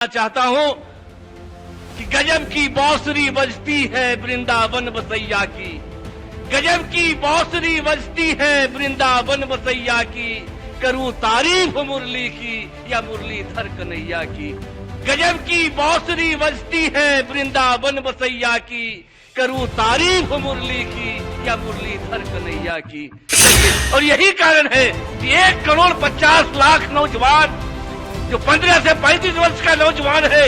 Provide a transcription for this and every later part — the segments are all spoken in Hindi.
चाहता हूं कि गजब की बांसुरी बजती है वृंदावन बसैया की। गजब की बांसुरी बजती है वृंदावन बसैया की। करूं तारीफ मुरली की या मुरलीधर कन्हैया की। गजब की बांसुरी बजती है वृंदावन बसैया की। करूं तारीफ मुरली की या मुरलीधर कन्हैया की। और यही कारण है कि 1,50,00,000 नौजवान जो 15 से 35 वर्ष का नौजवान है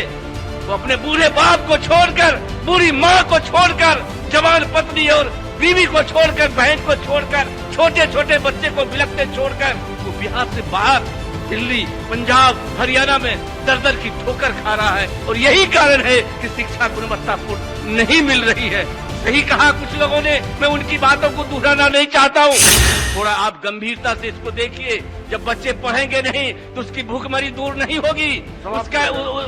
वो अपने बूढ़े बाप को छोड़कर, बूढ़ी माँ को छोड़कर, जवान पत्नी और बीवी को छोड़कर, बहन को छोड़कर, छोटे छोटे बच्चे को बिलखते छोड़कर वो बिहार से बाहर दिल्ली, पंजाब, हरियाणा में दर की ठोकर खा रहा है। और यही कारण है कि शिक्षा गुणवत्तापूर्ण नहीं मिल रही है। सही कहा कुछ लोगों ने, मैं उनकी बातों को दोहराना नहीं चाहता हूँ। थोड़ा आप गंभीरता से इसको देखिए। जब बच्चे पढ़ेंगे नहीं तो उसकी भूखमरी दूर नहीं होगी,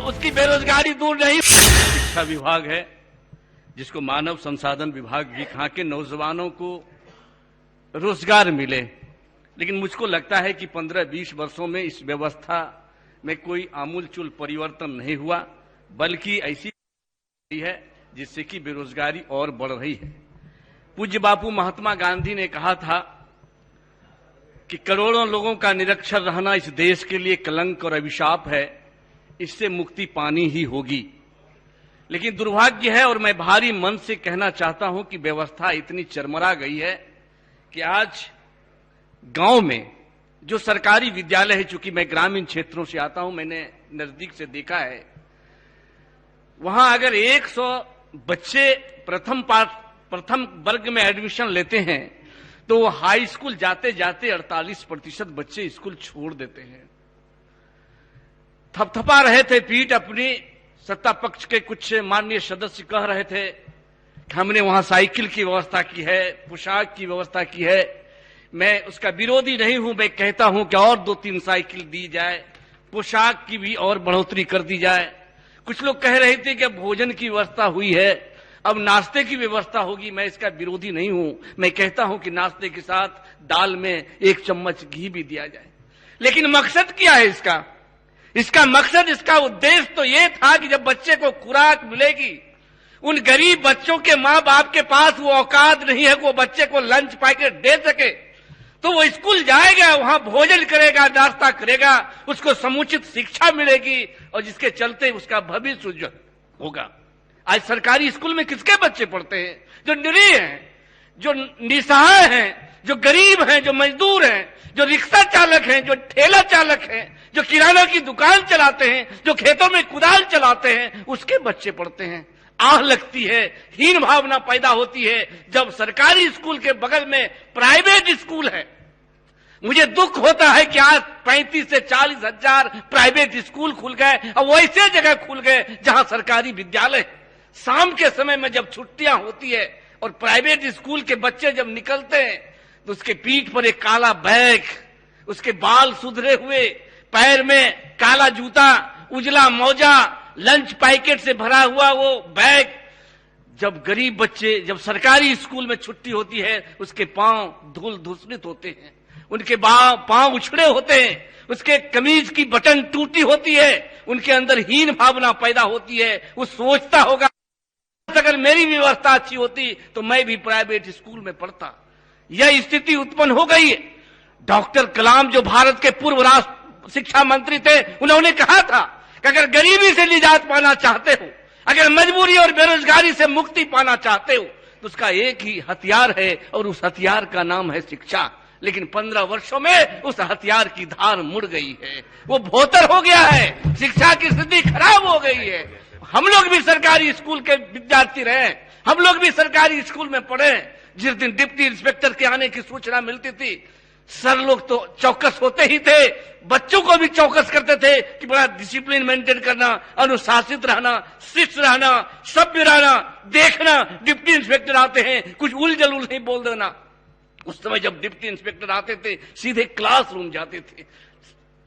उसकी बेरोजगारी दूर नहीं। शिक्षा विभाग है जिसको मानव संसाधन विभाग भी कहा के नौजवानों को रोजगार मिले, लेकिन मुझको लगता है कि 15-20 वर्षों में इस व्यवस्था में कोई आमूलचूल परिवर्तन नहीं हुआ, बल्कि ऐसी है जिससे कि बेरोजगारी और बढ़ रही है। पूज्य बापू महात्मा गांधी ने कहा था कि करोड़ों लोगों का निरक्षर रहना इस देश के लिए कलंक और अभिशाप है, इससे मुक्ति पानी ही होगी। लेकिन दुर्भाग्य है, और मैं भारी मन से कहना चाहता हूं कि व्यवस्था इतनी चरमरा गई है कि आज गांव में जो सरकारी विद्यालय है, चूंकि मैं ग्रामीण क्षेत्रों से आता हूं, मैंने नजदीक से देखा है, वहां अगर 100 बच्चे प्रथम वर्ग में एडमिशन लेते हैं तो वो हाई स्कूल जाते जाते 48% बच्चे स्कूल छोड़ देते हैं। थपथपा रहे थे पीठ अपनी। सत्ता पक्ष के कुछ माननीय सदस्य कह रहे थे कि हमने वहां साइकिल की व्यवस्था की है, पोशाक की व्यवस्था की है। मैं उसका विरोधी नहीं हूं, मैं कहता हूं कि और 2-3 साइकिल दी जाए, पोशाक की भी और बढ़ोतरी कर दी जाए। कुछ लोग कह रहे थे कि भोजन की व्यवस्था हुई है, अब नाश्ते की व्यवस्था होगी। मैं इसका विरोधी नहीं हूं, मैं कहता हूं कि नाश्ते के साथ दाल में 1 चम्मच घी भी दिया जाए। लेकिन मकसद क्या है इसका? इसका मकसद, इसका उद्देश्य तो ये था कि जब बच्चे को खुराक मिलेगी, उन गरीब बच्चों के माँ बाप के पास वो औकात नहीं है कि वो बच्चे को लंच पैकेट दे सके, तो वो स्कूल जाएगा, वहां भोजन करेगा, नाश्ता करेगा, उसको समुचित शिक्षा मिलेगी और जिसके चलते उसका भविष्य उज्जवल होगा। आज सरकारी स्कूल में किसके बच्चे पढ़ते हैं? जो निरीह हैं, जो निसहाय हैं, जो गरीब हैं, जो मजदूर हैं, जो रिक्शा चालक हैं, जो ठेला चालक हैं, जो किराना की दुकान चलाते हैं, जो खेतों में कुदाल चलाते हैं, उसके बच्चे पढ़ते हैं। आह लगती है, हीन भावना पैदा होती है जब सरकारी स्कूल के बगल में प्राइवेट स्कूल है। मुझे दुख होता है कि आज 35 से 40 हजार प्राइवेट स्कूल खुल गए और वैसे जगह खुल गए जहां सरकारी विद्यालय। शाम के समय में जब छुट्टियां होती है और प्राइवेट स्कूल के बच्चे जब निकलते हैं तो उसके पीठ पर एक काला बैग, उसके बाल सुधरे हुए, पैर में काला जूता, उजला मोजा, लंच पैकेट से भरा हुआ वो बैग। जब गरीब बच्चे, जब सरकारी स्कूल में छुट्टी होती है, उसके पांव धूल धूसरित होते हैं, उनके पांव उछड़े होते हैं, उसके कमीज की बटन टूटी होती है, उनके अंदर हीन भावना पैदा होती है। वो सोचता होगा अगर मेरी व्यवस्था अच्छी होती तो मैं भी प्राइवेट स्कूल में पढ़ता। यह स्थिति उत्पन्न हो गई है। डॉक्टर कलाम जो भारत के पूर्व राष्ट्र शिक्षा मंत्री थे, उन्होंने कहा था कि अगर गरीबी से निजात पाना चाहते हो, अगर मजबूरी और बेरोजगारी से मुक्ति पाना चाहते हो, तो उसका एक ही हथियार है और उस हथियार का नाम है शिक्षा। लेकिन 15 वर्षों में उस हथियार की धार मुड़ गई है, वो भोतर हो गया है, शिक्षा की स्थिति खराब हो गई है। हम लोग भी सरकारी स्कूल के विद्यार्थी रहे, हम लोग भी सरकारी स्कूल में पढ़े। जिस दिन डिप्टी इंस्पेक्टर के आने की सूचना मिलती थी, सर लोग तो चौकस होते ही थे, बच्चों को भी चौकस करते थे कि बड़ा डिसिप्लिन मेंटेन करना, अनुशासित रहना, शिष्ट रहना, सभ्य रहना, देखना डिप्टी इंस्पेक्टर आते हैं, कुछ उल जलूल नहीं बोल देना। उस समय जब डिप्टी इंस्पेक्टर आते थे सीधे क्लासरूम जाते थे,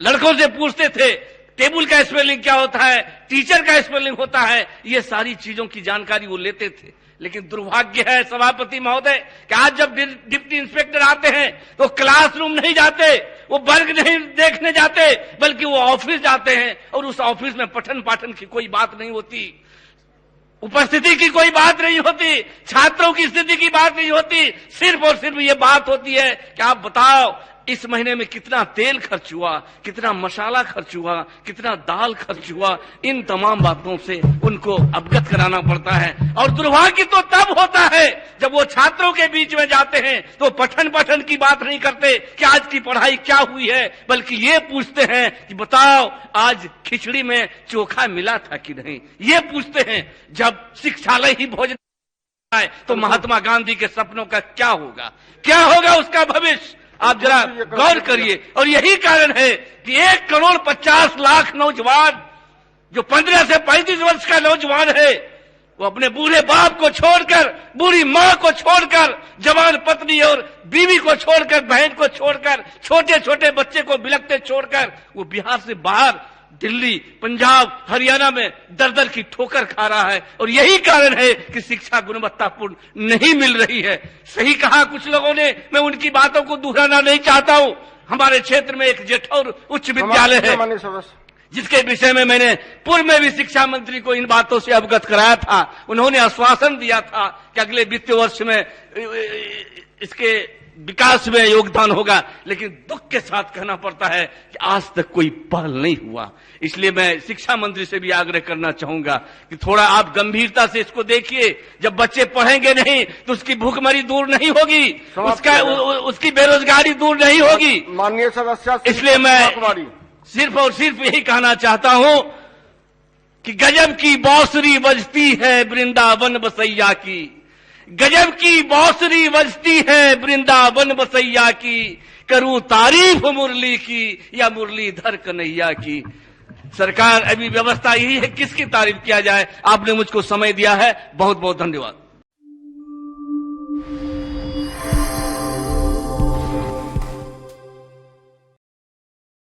लड़कों से पूछते थे टेबल का स्पेलिंग क्या होता है, टीचर का स्पेलिंग होता है, ये सारी चीजों की जानकारी वो लेते थे। लेकिन दुर्भाग्य है सभापति महोदय कि आज जब डिप्टी इंस्पेक्टर आते हैं तो क्लासरूम नहीं जाते, वो वर्ग नहीं देखने जाते, बल्कि वो ऑफिस जाते हैं और उस ऑफिस में पठन पाठन की कोई बात नहीं होती, उपस्थिति की कोई बात नहीं होती, छात्रों की स्थिति की बात नहीं होती, सिर्फ और सिर्फ ये बात होती है कि आप बताओ इस महीने में कितना तेल खर्च हुआ, कितना मसाला खर्च हुआ, कितना दाल खर्च हुआ। इन तमाम बातों से उनको अवगत कराना पड़ता है। और दुर्भाग्य तो तब होता है जब वो छात्रों के बीच में जाते हैं तो पठन पाठन की बात नहीं करते कि आज की पढ़ाई क्या हुई है, बल्कि ये पूछते हैं कि बताओ आज खिचड़ी में चोखा मिला था कि नहीं। ये पूछते हैं। जब शिक्षालय ही भोजन है तो महात्मा गांधी के सपनों का क्या होगा, क्या होगा उसका भविष्य, आप जरा गौर करिए। और यही कारण है कि 1,50,00,000 नौजवान जो 15 से 35 वर्ष का नौजवान है वो अपने बूढ़े बाप को छोड़कर, बूढ़ी मां को छोड़कर, जवान पत्नी और बीवी को छोड़कर, बहन को छोड़कर, छोटे छोटे बच्चे को बिलखते छोड़कर वो बिहार से बाहर दिल्ली, पंजाब, हरियाणा में दर दर की ठोकर खा रहा है। और यही कारण है कि शिक्षा गुणवत्तापूर्ण नहीं मिल रही है। सही कहा कुछ लोगों ने, मैं उनकी बातों को दोहराना नहीं चाहता हूं। हमारे क्षेत्र में एक जेठौर उच्च विद्यालय है जिसके विषय में मैंने पूर्व में भी शिक्षा मंत्री को इन बातों से अवगत कराया था। उन्होंने आश्वासन दिया था कि अगले वित्तीय वर्ष में इसके विकास में योगदान होगा, लेकिन दुख के साथ कहना पड़ता है कि आज तक कोई पहल नहीं हुआ। इसलिए मैं शिक्षा मंत्री से भी आग्रह करना चाहूंगा कि थोड़ा आप गंभीरता से इसको देखिए। जब बच्चे पढ़ेंगे नहीं तो उसकी भूखमरी दूर नहीं होगी, उसकी बेरोजगारी दूर नहीं होगी। माननीय सदस्य, इसलिए मैं सिर्फ और सिर्फ यही कहना चाहता हूं कि गजब की बांसुरी बजती है वृंदावन बसैया की, गजब की बांसुरी बजती है वृंदावन बसैया की, करूं तारीफ मुरली की या मुरलीधर कन्हैया की। सरकार अभी व्यवस्था यही है किसकी तारीफ किया जाए। आपने मुझको समय दिया है, बहुत बहुत धन्यवाद।